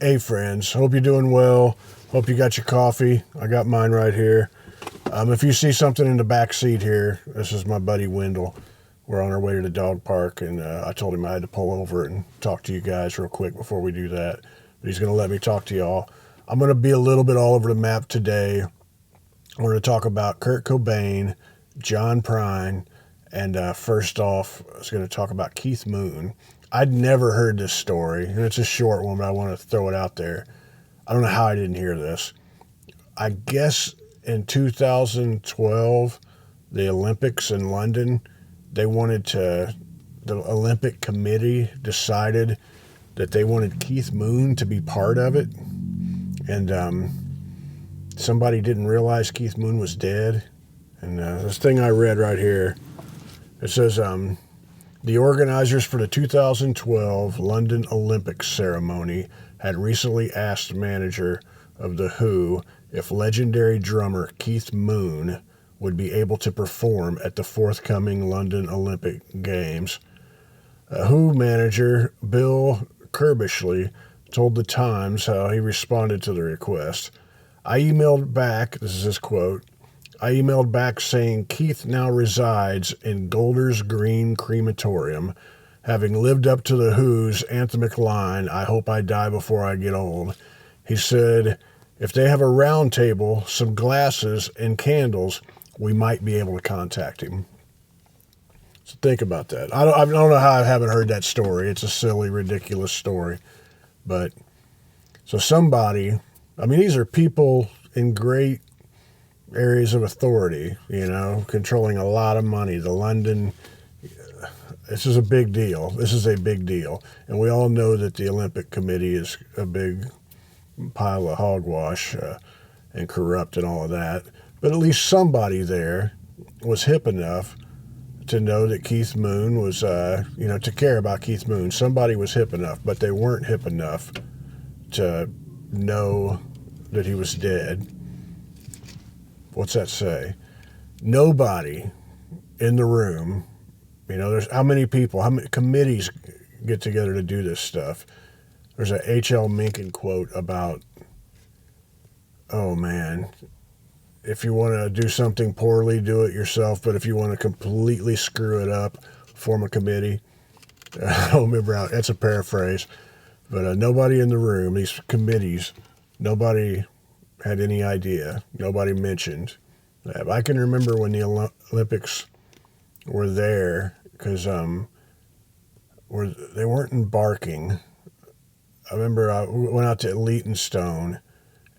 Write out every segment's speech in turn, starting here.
Hey friends, hope you're doing well. Hope you got your coffee. I got mine right here. If you see something in the back seat here, this is my buddy Wendell. We're on our way to the dog park, and I told him I had to pull over and talk to you guys real quick before we do that. But he's going to let me talk to y'all. I'm going to be a little bit all over the map today. We're going to talk about Kurt Cobain, John Prine, and first off, I was going to talk about Keith Moon. I'd never heard this story, and it's a short one, but I want to throw it out there. I don't know how I didn't hear this. I guess in 2012, the Olympics in London, the Olympic Committee decided that they wanted Keith Moon to be part of it. And somebody didn't realize Keith Moon was dead. And this thing I read right here, it says, the organizers for the 2012 London Olympics ceremony had recently asked manager of The Who if legendary drummer Keith Moon would be able to perform at the forthcoming London Olympic Games. Who manager Bill Kerbishley told The Times how he responded to the request. I emailed back, this is his quote, I emailed back saying Keith now resides in Golders Green Crematorium, having lived up to The Who's anthemic line, I hope I die before I get old. He said, if they have a round table, some glasses, and candles, we might be able to contact him. So think about that. I don't know how I haven't heard that story. It's a silly, ridiculous story. But, so somebody, I mean, these are people in great areas of authority, controlling a lot of money. The London, this is a big deal. This is a big deal. And we all know that the Olympic Committee is a big pile of hogwash and corrupt and all of that. But at least somebody there was hip enough to know that Keith Moon was, to care about Keith Moon. Somebody was hip enough, but they weren't hip enough to know that he was dead. What's that say? Nobody in the room, there's how many people, how many committees get together to do this stuff. There's a H.L. Mencken quote about, oh man, if you want to do something poorly, do it yourself. But if you want to completely screw it up, form a committee. I don't remember how, that's a paraphrase. But nobody in the room, these committees, nobody had any idea. Nobody mentioned that. I can remember when the Olympics were there because they weren't embarking. I remember I went out to Leytonstone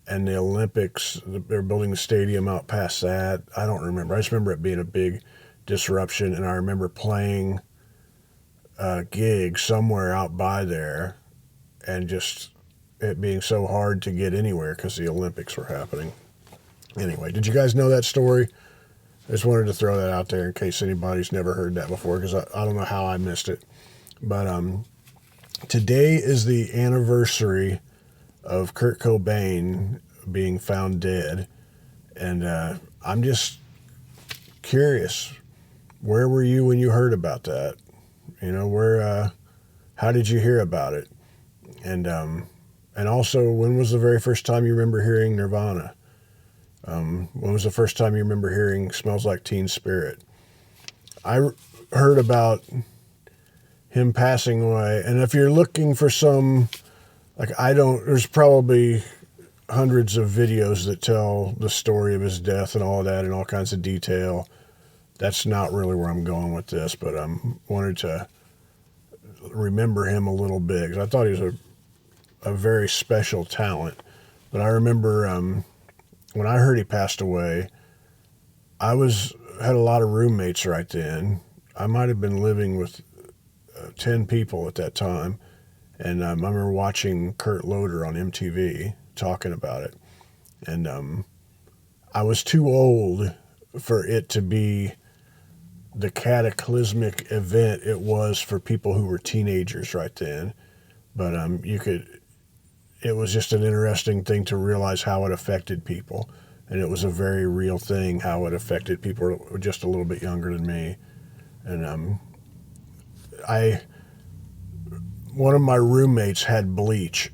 and the Olympics, they're building the stadium out past that. I don't remember. I just remember it being a big disruption, and I remember playing a gig somewhere out by there and just it being so hard to get anywhere because the Olympics were happening. Anyway, did you guys know that story? I just wanted to throw that out there in case anybody's never heard that before, because I don't know how I missed it. But today is the anniversary of Kurt Cobain being found dead. And I'm just curious, where were you when you heard about that? How did you hear about it? And also, when was the very first time you remember hearing Nirvana? When was the first time you remember hearing Smells Like Teen Spirit? I heard about him passing away, and if you're looking for some, there's probably hundreds of videos that tell the story of his death and all of that in all kinds of detail. That's not really where I'm going with this, but I wanted to remember him a little bit, because I thought he was a very special talent. But I remember when I heard he passed away, I had a lot of roommates right then. I might have been living with 10 people at that time. And I remember watching Kurt Loder on MTV talking about it. And I was too old for it to be the cataclysmic event it was for people who were teenagers right then. But it was just an interesting thing to realize how it affected people. And it was a very real thing, how it affected people who were just a little bit younger than me. And one of my roommates had bleach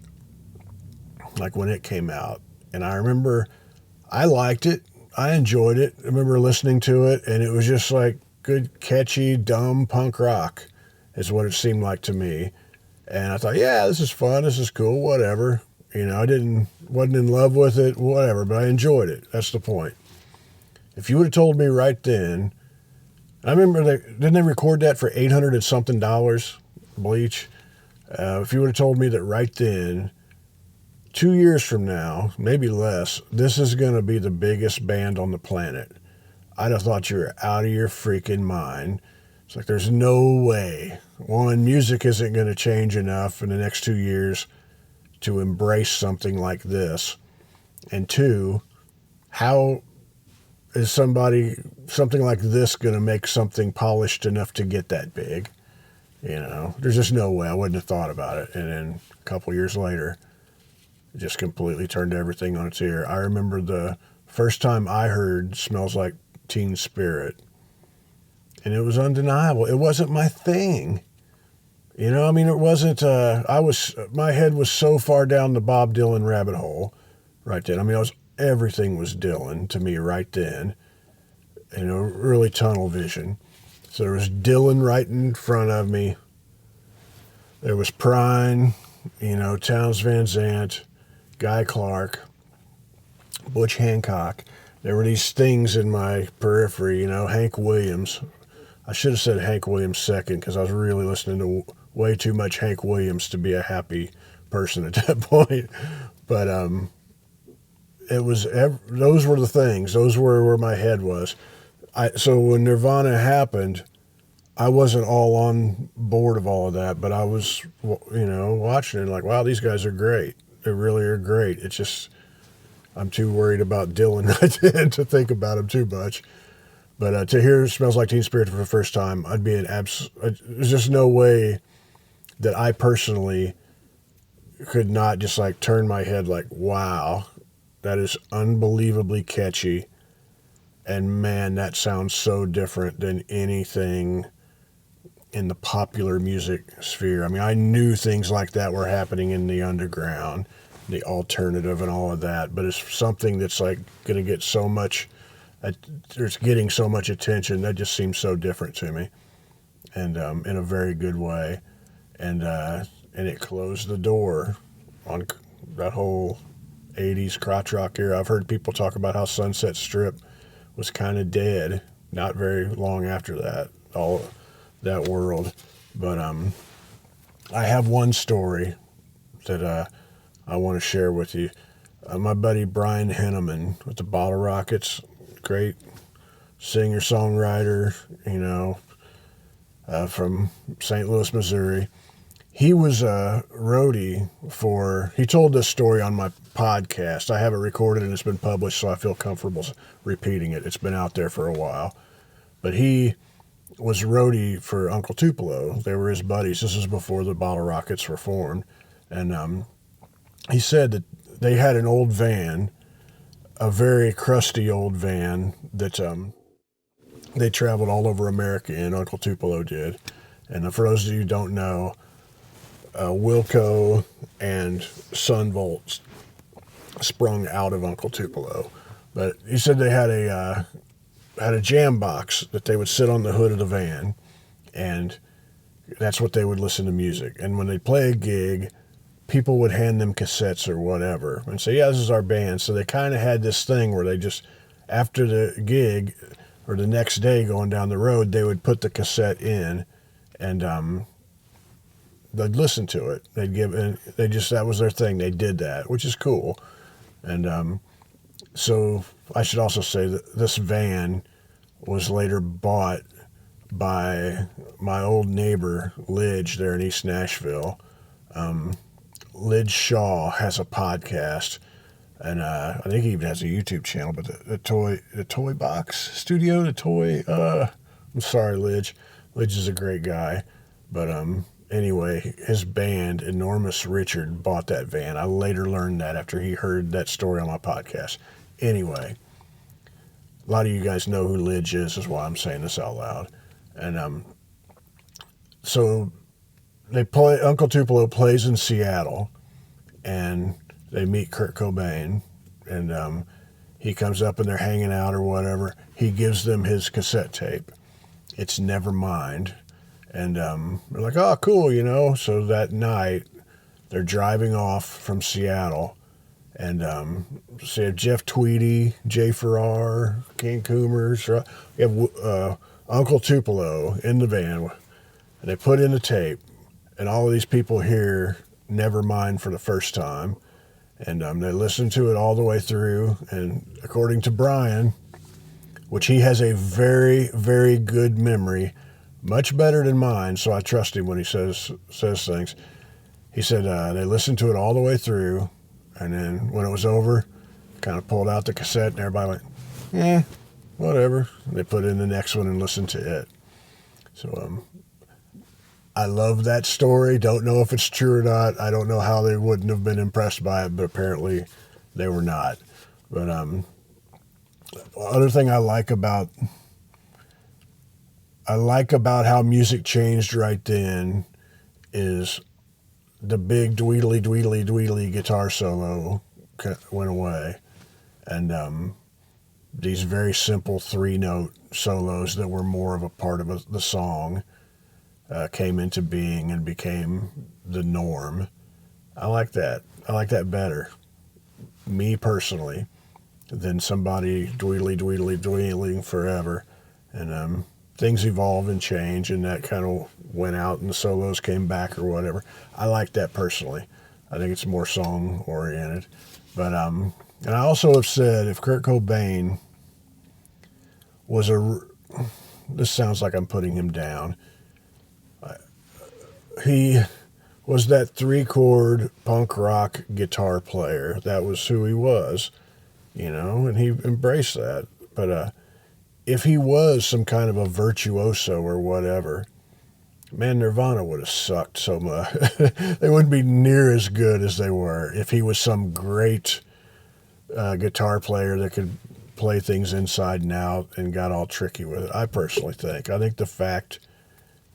like when it came out. And I remember I liked it. I enjoyed it. I remember listening to it, and it was just like good, catchy, dumb punk rock is what it seemed like to me. And I thought, yeah, this is fun. This is cool. Whatever. I wasn't in love with it, whatever, but I enjoyed it. That's the point. If you would have told me right then, I remember didn't they record that for $800 and something, Bleach? If you would have told me that right then, 2 years from now, maybe less, this is going to be the biggest band on the planet, I'd have thought you were out of your freaking mind. It's like there's no way. One, music isn't going to change enough in the next 2 years to embrace something like this. And two, how is something like this going to make something polished enough to get that big? There's just no way. I wouldn't have thought about it. And then a couple years later, it just completely turned everything on its ear. I remember the first time I heard Smells Like Teen Spirit, and it was undeniable. It wasn't my thing. It wasn't, my head was so far down the Bob Dylan rabbit hole right then. Everything was Dylan to me right then. Really tunnel vision. So there was Dylan right in front of me. There was Prine, Townes Van Zandt, Guy Clark, Butch Hancock. There were these things in my periphery, Hank Williams. I should have said Hank Williams second because I was really listening to way too much Hank Williams to be a happy person at that point. But those were the things. Those were where my head was. So when Nirvana happened, I wasn't all on board of all of that, but I was, watching it like, wow, these guys are great. They really are great. It's just, I'm too worried about Dylan right then to think about him too much. But to hear Smells Like Teen Spirit for the first time, I'd be there's just no way that I personally could not just like turn my head like, wow, that is unbelievably catchy. And man, that sounds so different than anything in the popular music sphere. I knew things like that were happening in the underground, the alternative and all of that, but it's something that's like going to get so much, it's getting so much attention. That just seems so different to me, and in a very good way. And it closed the door on that whole 80s crotch rock era. I've heard people talk about how Sunset Strip was kind of dead not very long after that, all that world. But I have one story that I want to share with you. My buddy Brian Henneman with the Bottle Rockets, great singer-songwriter, from St. Louis, Missouri. He was a roadie he told this story on my podcast. I have it recorded and it's been published, so I feel comfortable repeating it. It's been out there for a while. But he was roadie for Uncle Tupelo. They were his buddies. This is before the Bottle Rockets were formed. And he said that they had an old van, a very crusty old van that they traveled all over America in, Uncle Tupelo did. And for those of you who don't know, Wilco and Sunvolt sprung out of Uncle Tupelo. But he said they had a jam box that they would sit on the hood of the van, and that's what they would listen to music. And when they'd play a gig, people would hand them cassettes or whatever and say, yeah, this is our band. So they kind of had this thing where they just, after the gig or the next day going down the road, they would put the cassette in and they'd listen to it. That was their thing. They did that, which is cool. And so I should also say that this van was later bought by my old neighbor, Lidge, there in East Nashville. Lidge Shaw has a podcast, and I think he even has a YouTube channel, but the Toy Box Studio, I'm sorry, Lidge. Lidge is a great guy, but anyway, his band, Enormous Richard, bought that van. I later learned that after he heard that story on my podcast. Anyway, a lot of you guys know who Lidge is why I'm saying this out loud. And so they play, Uncle Tupelo plays in Seattle, and they meet Kurt Cobain, and he comes up and they're hanging out or whatever. He gives them his cassette tape. It's Nevermind. And they're like, oh, cool, you know. So that night, they're driving off from Seattle. And so you have Jeff Tweedy, Jay Farrar, King Coomers. You have Uncle Tupelo in the van. And they put in the tape. And all of these people hear Nevermind for the first time. And they listen to it all the way through. And according to Brian, which he has a very, very good memory, much better than mine, so I trust him when he says things. He said they listened to it all the way through, and then when it was over, kind of pulled out the cassette, and everybody went, whatever. And they put in the next one and listened to it. So I love that story. Don't know if it's true or not. I don't know how they wouldn't have been impressed by it, but apparently they were not. But other thing I like about how music changed right then is the big dweedly guitar solo went away, and these very simple 3-note solos that were more of a part of the song came into being and became the norm. I like that. I like that better, me personally, than somebody dweedling forever. And things evolve and change, and that kind of went out and the solos came back or whatever. I like that personally. I think it's more song oriented. But and I also have said if Kurt Cobain was this sounds like I'm putting him down. He was that 3-chord punk rock guitar player. That was who he was, you know, and he embraced that. But if he was some kind of a virtuoso or whatever, man, Nirvana would have sucked so much. They wouldn't be near as good as they were if he was some great guitar player that could play things inside and out and got all tricky with it. I personally think. I think the fact,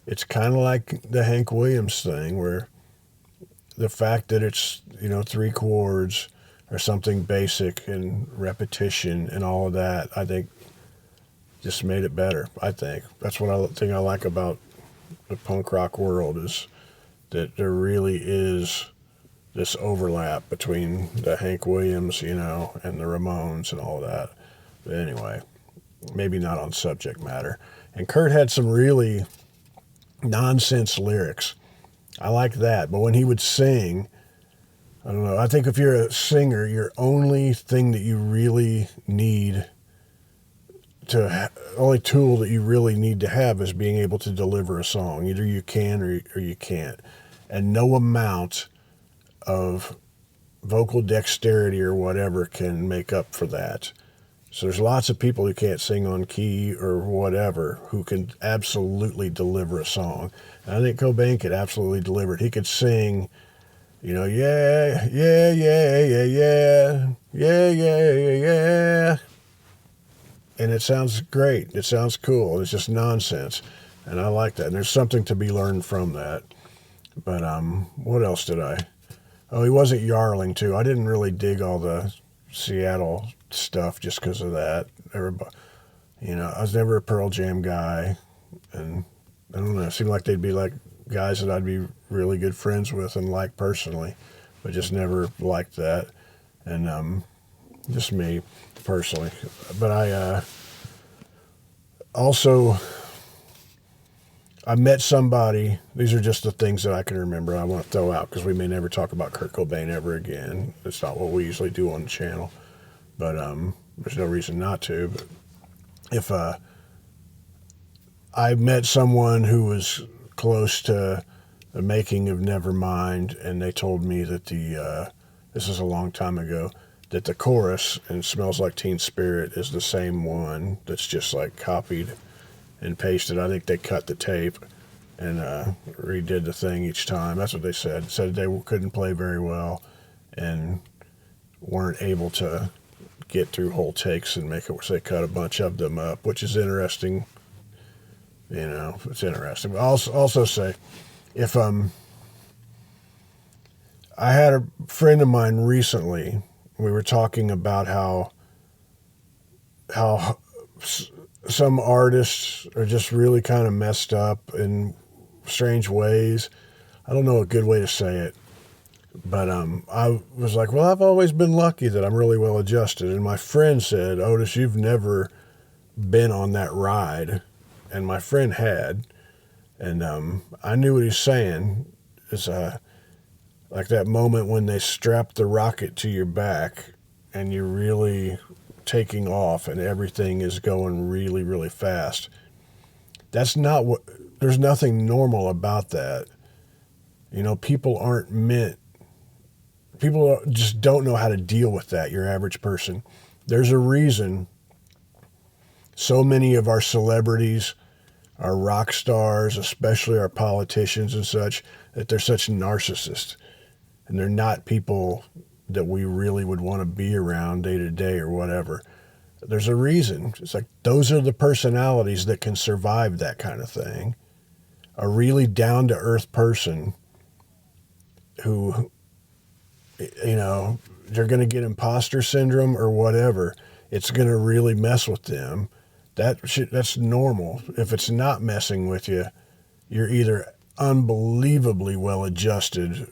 it's kind of like the Hank Williams thing, where the fact that it's, 3 chords or something basic and repetition and all of that, I think just made it better. I think that's what I think I like about the punk rock world, is that there really is this overlap between the Hank Williams, and the Ramones and all of that. But anyway, maybe not on subject matter. And Kurt had some really nonsense lyrics. I like that. But when he would sing, I don't know. I think if you're a singer, your only thing that you really need only tool that you really need to have is being able to deliver a song. Either you can or you can't. And no amount of vocal dexterity or whatever can make up for that. So there's lots of people who can't sing on key or whatever who can absolutely deliver a song. And I think Cobain could absolutely deliver it. He could sing, yeah, yeah, yeah, yeah, yeah, yeah, yeah, yeah. And it sounds great. It sounds cool. It's just nonsense. And I like that. And there's something to be learned from that. But what else did I? Oh, he wasn't yarling, too. I didn't really dig all the Seattle stuff just because of that. Everybody, I was never a Pearl Jam guy. And I don't know, it seemed like they'd be like guys that I'd be really good friends with and like personally. But just never liked that. And just me personally. But I met somebody. These are just the things that I can remember I want to throw out, because we may never talk about Kurt Cobain ever again. It's not what we usually do on the channel, but there's no reason not to. But if I met someone who was close to the making of Nevermind, and they told me that this is a long time ago, that the chorus in Smells Like Teen Spirit is the same one that's just like copied and pasted. I think they cut the tape and redid the thing each time. That's what they said. Said they couldn't play very well and weren't able to get through whole takes and make it, so they cut a bunch of them up, which is interesting. It's interesting. But I'll also say, if I had a friend of mine recently. We were talking about how some artists are just really kind of messed up in strange ways. I don't know a good way to say it, but I was like, well, I've always been lucky that I'm really well adjusted. And my friend said, Otis, you've never been on that ride. And my friend had. And I knew what he's saying. It's like that moment when they strap the rocket to your back and you're really taking off and everything is going really, really fast. That's not what, there's nothing normal about that. You know, people just don't know how to deal with that, your average person. There's a reason so many of our celebrities, our rock stars, especially our politicians and such, that they're such narcissists. And they're not people that we really would want to be around day to day or whatever. There's a reason. It's like those are the personalities that can survive that kind of thing. A really down-to-earth person who, you know, they're going to get imposter syndrome or whatever. It's going to really mess with them. That's normal. If it's not messing with you, you're either unbelievably well adjusted,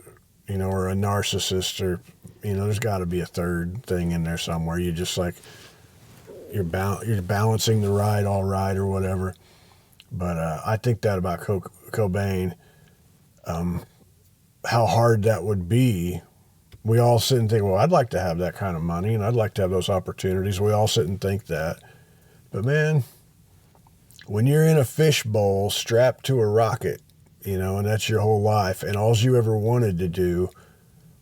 you know, or a narcissist, or, you know, there's got to be a third thing in there somewhere. You just like you're balancing the ride all right or whatever. But I think that about Cobain, how hard that would be. We all sit and think, well, I'd like to have that kind of money and I'd like to have those opportunities. We all sit and think that. But man, when you're in a fishbowl strapped to a rocket, you know, and that's your whole life, and all you ever wanted to do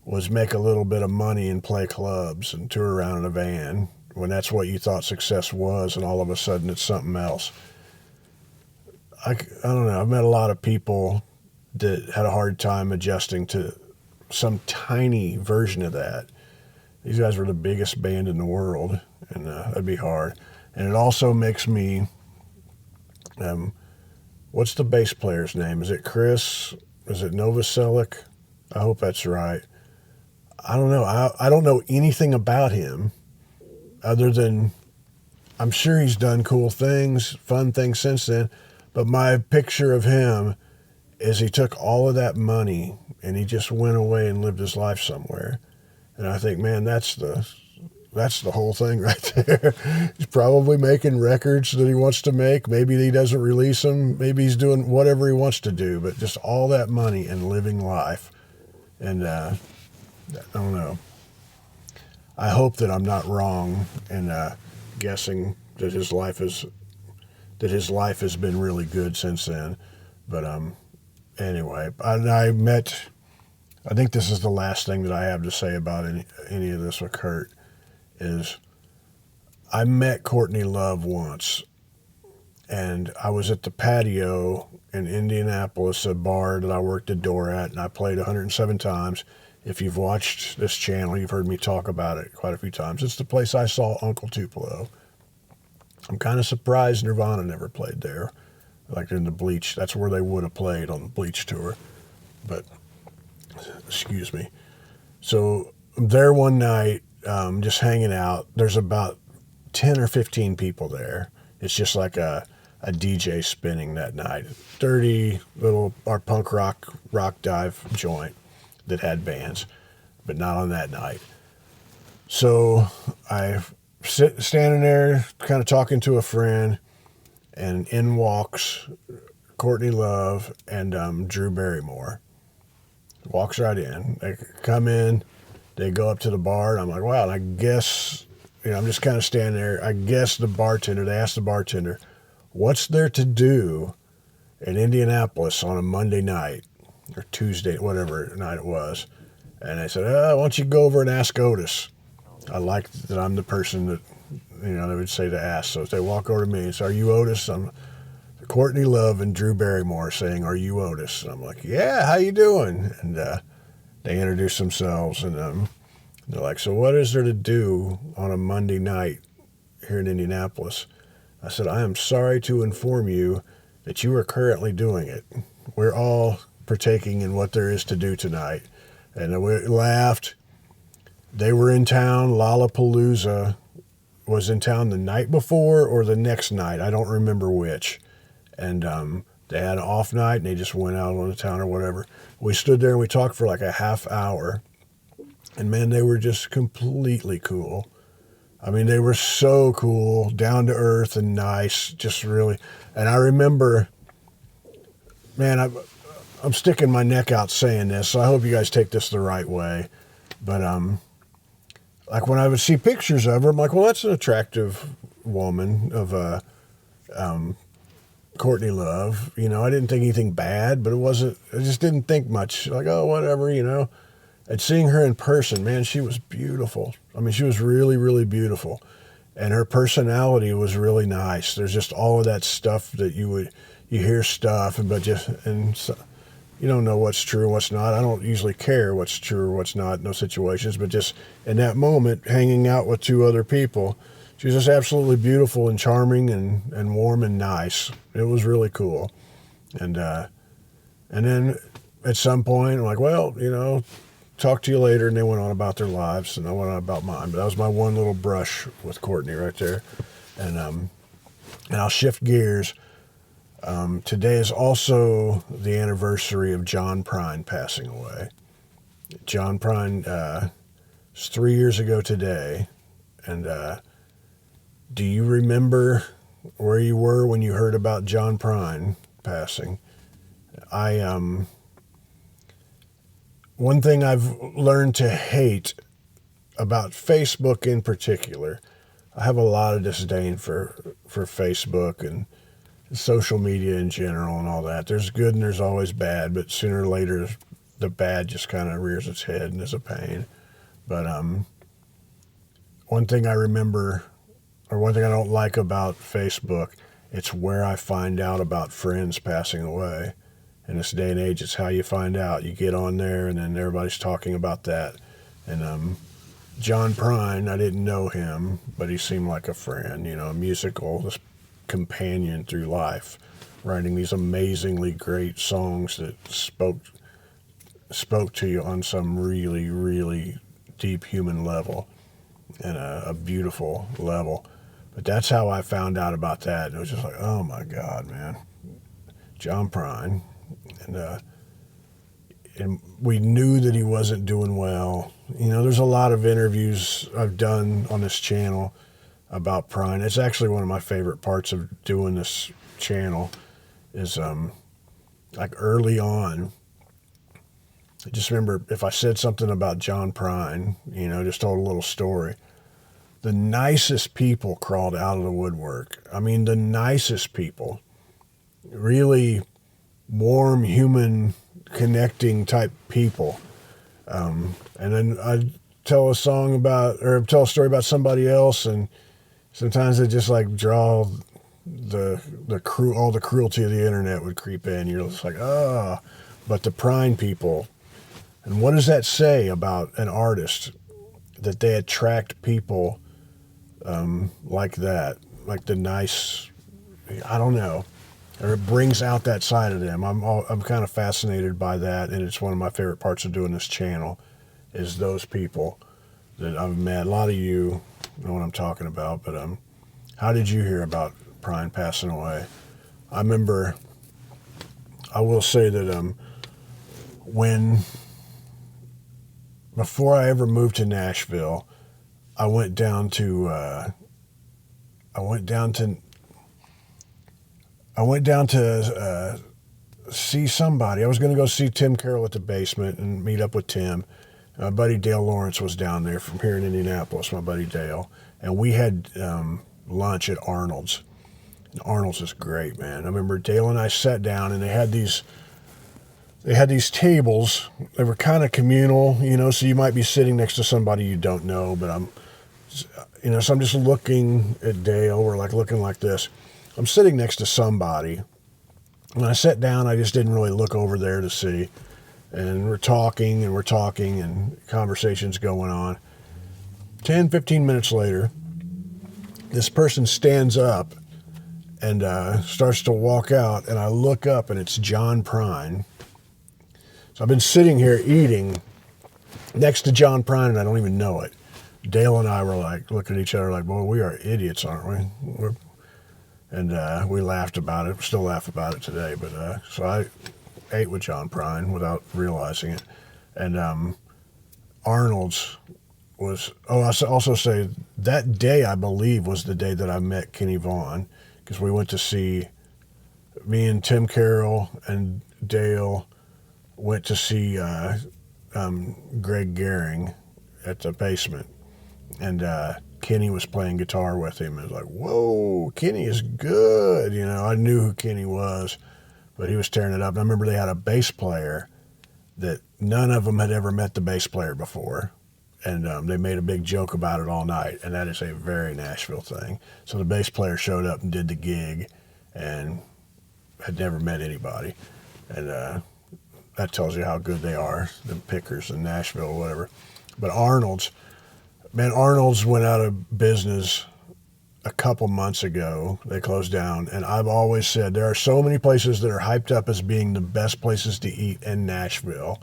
was make a little bit of money and play clubs and tour around in a van, when that's what you thought success was, and all of a sudden it's something else. I don't know. I've met a lot of people that had a hard time adjusting to some tiny version of that. These guys were the biggest band in the world, and that'd be hard. And it also makes me, what's the bass player's name? Is it Chris? Is it Novoselic? I hope that's right. I don't know. I don't know anything about him other than I'm sure he's done cool things, fun things since then. But my picture of him is he took all of that money and he just went away and lived his life somewhere. And I think, man, that's the whole thing right there. He's probably making records that he wants to make. Maybe he doesn't release them. Maybe he's doing whatever he wants to do, but just all that money and living life. And I don't know. I hope that I'm not wrong in guessing that his life has been really good since then. But anyway, I think this is the last thing that I have to say about any of this with Kurt. Is I met Courtney Love once, and I was at the patio in Indianapolis, a bar that I worked the door at, and I played 107 times. If you've watched this channel, you've heard me talk about it quite a few times. It's the place I saw Uncle Tupelo. I'm kind of surprised Nirvana never played there, like in the Bleach. That's where they would have played on the Bleach tour. But, excuse me. So I'm there one night, just hanging out. There's about 10 or 15 people there. It's just like a DJ spinning that night. Dirty little our punk rock dive joint that had bands, but not on that night. So I standing there kind of talking to a friend, and in walks Courtney Love and Drew Barrymore. Walks right in. They come in, they go up to the bar, and I'm like, wow, and I guess, you know, I'm just kind of standing there. I guess they asked the bartender, what's there to do in Indianapolis on a Monday night or Tuesday, whatever night it was? And they said, why don't you go over and ask Otis? I like that I'm the person that, you know, they would say to ask. So if they walk over to me and say, are you Otis? I'm Courtney Love and Drew Barrymore saying, are you Otis? And I'm like, yeah, how you doing? And they introduce themselves, and they're like, so what is there to do on a Monday night here in Indianapolis? I said, I am sorry to inform you that you are currently doing it. We're all partaking in what there is to do tonight. And we laughed. They were in town. Lollapalooza was in town the night before or the next night. I don't remember which. And they had an off night, and they just went out on the town or whatever. We stood there and we talked for like a half hour. And man, they were just completely cool. I mean, they were so cool, down to earth and nice, just really. And I remember, man, I'm sticking my neck out saying this, so I hope you guys take this the right way. But like when I would see pictures of her, I'm like, well, that's an attractive woman of Courtney Love. You know, I didn't think anything bad, but I just didn't think much. Like, oh, whatever, you know. And seeing her in person, man, she was beautiful. I mean, she was really, really beautiful. And her personality was really nice. There's just all of that stuff that you hear stuff, and so, you don't know what's true and what's not. I don't usually care what's true or what's not in those situations, but just in that moment, hanging out with two other people, she was just absolutely beautiful and charming and warm and nice. It was really cool. And then at some point, I'm like, well, you know, talk to you later. And they went on about their lives, and I went on about mine. But that was my one little brush with Courtney right there. And I'll shift gears. Today is also the anniversary of John Prine passing away. John Prine was 3 years ago today. And do you remember where you were when you heard about John Prine passing? One thing I've learned to hate about Facebook in particular, I have a lot of disdain for Facebook and social media in general and all that. There's good and there's always bad, but sooner or later the bad just kind of rears its head and is a pain. But one thing I remember, or one thing I don't like about Facebook, it's where I find out about friends passing away. In this day and age, it's how you find out. You get on there, and then everybody's talking about that. And John Prine, I didn't know him, but he seemed like a friend, you know, a musical companion through life, writing these amazingly great songs that spoke to you on some really, really deep human level and a beautiful level. But that's how I found out about that. It was just like, oh my God, man, John Prine. And we knew that he wasn't doing well. You know, there's a lot of interviews I've done on this channel about Prine. It's actually one of my favorite parts of doing this channel is like early on. I just remember if I said something about John Prine, you know, just told a little story, the nicest people crawled out of the woodwork. I mean, the nicest people, really warm, human, connecting type people. And then I'd tell a story about somebody else, and sometimes they just like draw all the cruelty of the internet would creep in. You're just like, but the Prine people. And what does that say about an artist? That they attract people like that, like the nice, I don't know. Or it brings out that side of them. I'm kind of fascinated by that, and it's one of my favorite parts of doing this channel is those people that I've met. A lot of you know what I'm talking about, but how did you hear about Prine passing away? I will say that before I ever moved to Nashville, I went down to see somebody. I was going to go see Tim Carroll at the Basement and meet up with Tim. My buddy Dale Lawrence was down there from here in Indianapolis, my buddy Dale. And we had lunch at Arnold's. And Arnold's is great, man. I remember Dale and I sat down, and they had these tables. They were kind of communal, you know, so you might be sitting next to somebody you don't know, but so I'm just looking at Dale. We're like looking like this. I'm sitting next to somebody. When I sat down, I just didn't really look over there to see. And we're talking, and conversation's going on. 10, 15 minutes later, this person stands up and starts to walk out, and I look up, and it's John Prine. So I've been sitting here eating, next to John Prine, and I don't even know it. Dale and I were like looking at each other like, boy, we are idiots, aren't we? We laughed about it. Still laugh about it today. But so I ate with John Prine without realizing it. And Arnold's was, I also say that day, I believe, was the day that I met Kenny Vaughn, because we went to see, me and Tim Carroll and Dale went to see Greg Gehring at the Basement. And Kenny was playing guitar with him. It was like, whoa, Kenny is good. You know, I knew who Kenny was, but he was tearing it up. And I remember they had a bass player that none of them had ever met the bass player before. And they made a big joke about it all night. And that is a very Nashville thing. So the bass player showed up and did the gig and had never met anybody. And that tells you how good they are, the pickers in Nashville or whatever. But Arnold's went out of business a couple months ago. They closed down. And I've always said there are so many places that are hyped up as being the best places to eat in Nashville.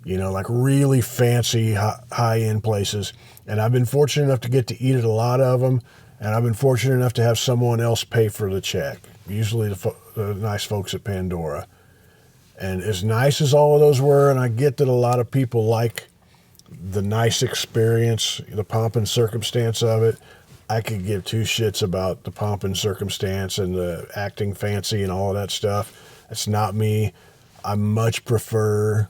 You know, like really fancy, high-end places. And I've been fortunate enough to get to eat at a lot of them. And I've been fortunate enough to have someone else pay for the check, usually the nice folks at Pandora. And as nice as all of those were, and I get that a lot of people like the nice experience, the pomp and circumstance of it, I could give two shits about the pomp and circumstance and the acting fancy and all of that stuff. It's not me. I much prefer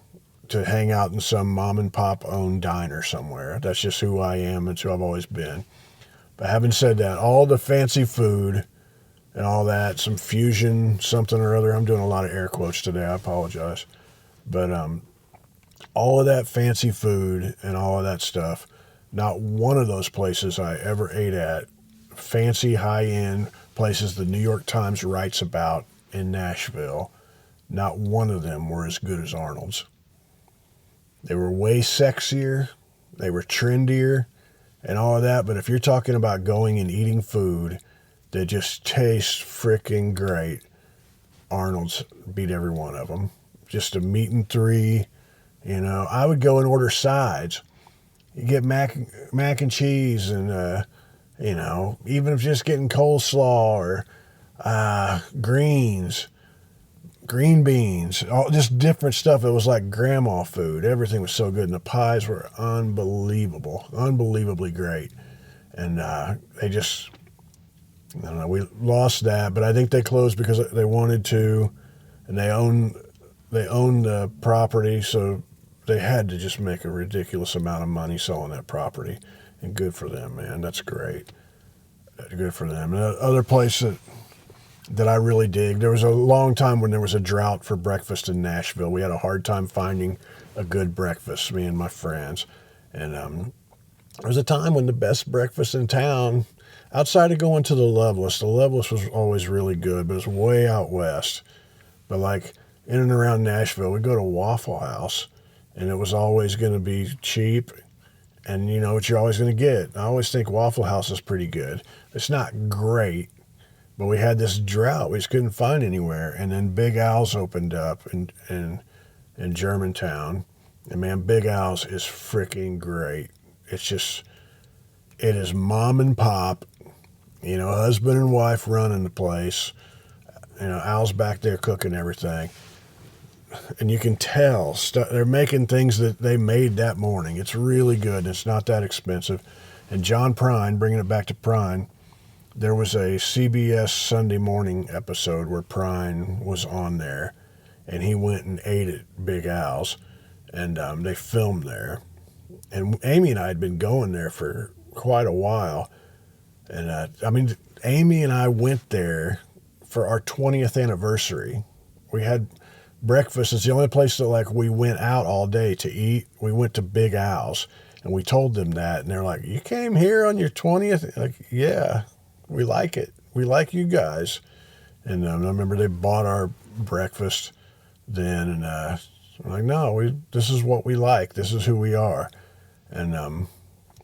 to hang out in some mom and pop owned diner somewhere. That's just who I am. It's who I've always been. But having said that, all the fancy food and all that, some fusion, something or other, I'm doing a lot of air quotes today, I apologize. But all of that fancy food and all of that stuff, not one of those places I ever ate at, fancy high-end places the New York Times writes about in Nashville, not one of them were as good as Arnold's. They were way sexier, they were trendier, and all of that. But if you're talking about going and eating food that just tastes freaking great, Arnold's beat every one of them. Just a meat and three, you know. I would go and order sides. You get mac and cheese and, you know, even if just getting coleslaw or green beans, all just different stuff. It was like grandma food. Everything was so good, and the pies were unbelievably great. And they just, I don't know, we lost that, but I think they closed because they wanted to, and they own the property, so they had to just make a ridiculous amount of money selling that property. And good for them, man. That's great. Good for them. And other place that I really dig. There was a long time when there was a drought for breakfast in Nashville. We had a hard time finding a good breakfast, me and my friends. And there was a time when the best breakfast in town, outside of going to the Loveless was always really good, but it was way out west. But like in and around Nashville, we'd go to Waffle House, and it was always going to be cheap, and you know what you're always going to get. I always think Waffle House is pretty good. It's not great, but we had this drought. We just couldn't find anywhere. And then Big Al's opened up in Germantown. And man, Big Al's is freaking great. It is mom and pop, you know, husband and wife running the place. You know, Al's back there cooking everything. And you can tell they're making things that they made that morning. It's really good, and it's not that expensive. And John Prine, bringing it back to Prine, there was a CBS Sunday morning episode where Prine was on there, and he went and ate at Big Al's, and they filmed there. And Amy and I had been going there for quite a while. And Amy and I went there for our 20th anniversary. We had breakfast. It's the only place that we went out all day to eat. We went to Big Al's, and we told them that, and they're like, "You came here on your 20th?" Like, yeah, we like it. We like you guys. And I remember they bought our breakfast then, and I'm like, no, this is what we like. This is who we are. And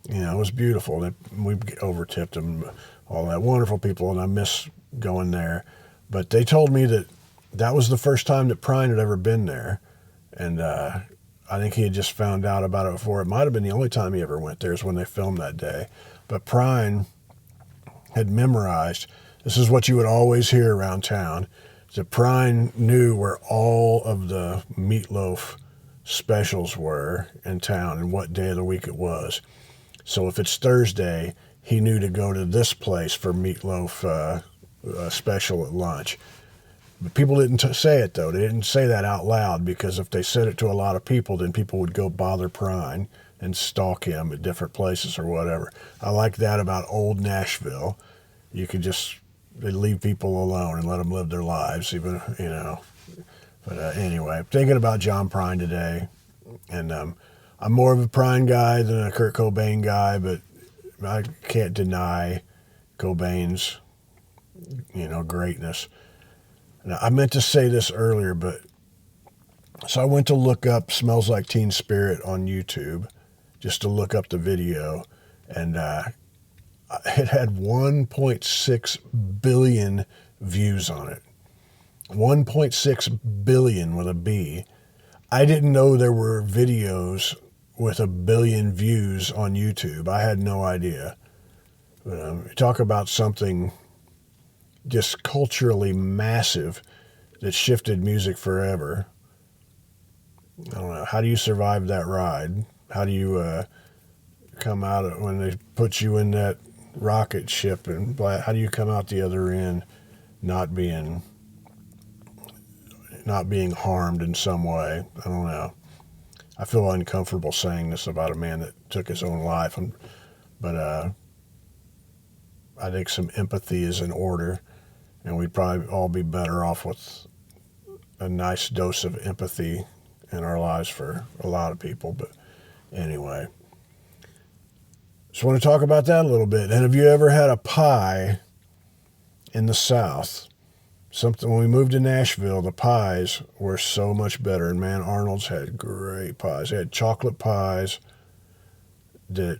you know, it was beautiful. We over-tipped them, all that. Wonderful people, and I miss going there. But they told me that was the first time that Prine had ever been there. And I think he had just found out about it before. It might have been the only time he ever went there is when they filmed that day. But Prine had memorized, this is what you would always hear around town, that Prine knew where all of the meatloaf specials were in town and what day of the week it was. So if it's Thursday, he knew to go to this place for meatloaf special at lunch. But people didn't say it, though. They didn't say that out loud, because if they said it to a lot of people, then people would go bother Prine and stalk him at different places or whatever. I like that about old Nashville. You could just leave people alone and let them live their lives, even, you know. But anyway, thinking about John Prine today, and I'm more of a Prine guy than a Kurt Cobain guy, but I can't deny Cobain's, you know, greatness. Now, I meant to say this earlier, but so I went to look up Smells Like Teen Spirit on YouTube just to look up the video, and it had 1.6 billion views on it. 1.6 billion with a B. I didn't know there were videos with 1 billion views on YouTube. I had no idea. But, talk about something just culturally massive that shifted music forever. I don't know. How do you survive that ride? How do you come out when they put you in that rocket ship, and how do you come out the other end not being harmed in some way? I don't know. I feel uncomfortable saying this about a man that took his own life, but I think some empathy is in order, and we'd probably all be better off with a nice dose of empathy in our lives for a lot of people. But anyway, just want to talk about that a little bit. And have you ever had a pie in the South? Something, when we moved to Nashville, the pies were so much better. And man, Arnold's had great pies. They had chocolate pies that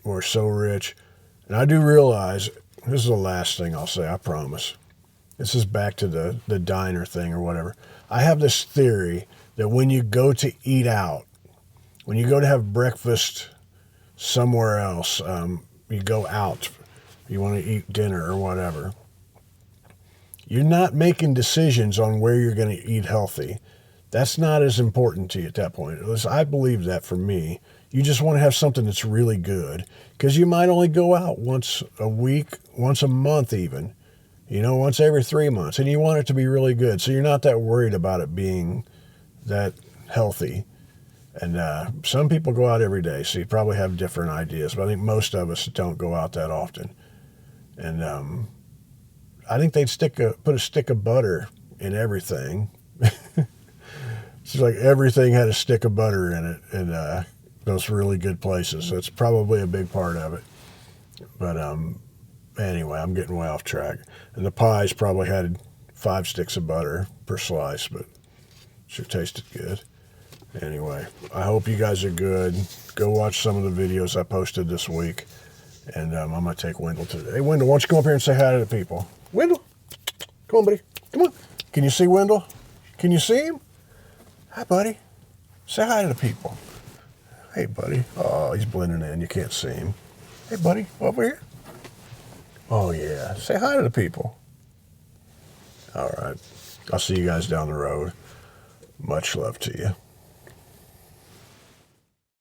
were so rich. And I do realize, this is the last thing I'll say, I promise. This is back to the diner thing or whatever. I have this theory that when you go to eat out, when you go to have breakfast somewhere else, you go out, you want to eat dinner or whatever, you're not making decisions on where you're going to eat healthy. That's not as important to you at that point. At least I believe that for me. You just want to have something that's really good, because you might only go out once a week, once a month even, you know, once every 3 months, and you want it to be really good. So you're not that worried about it being that healthy. And some people go out every day, so you probably have different ideas. But I think most of us don't go out that often. And I think they'd put a stick of butter in everything. It's like everything had a stick of butter in it in those really good places. So it's probably a big part of it. But anyway, I'm getting way off track. And the pies probably had 5 sticks of butter per slice, but sure tasted good. Anyway, I hope you guys are good. Go watch some of the videos I posted this week. And I'm going to take Wendell today. Hey, Wendell, why don't you come up here and say hi to the people? Wendell, come on, buddy. Come on. Can you see Wendell? Can you see him? Hi, buddy. Say hi to the people. Hey, buddy. Oh, he's blending in. You can't see him. Hey, buddy, over here. Oh, yeah. Say hi to the people. All right. I'll see you guys down the road. Much love to you.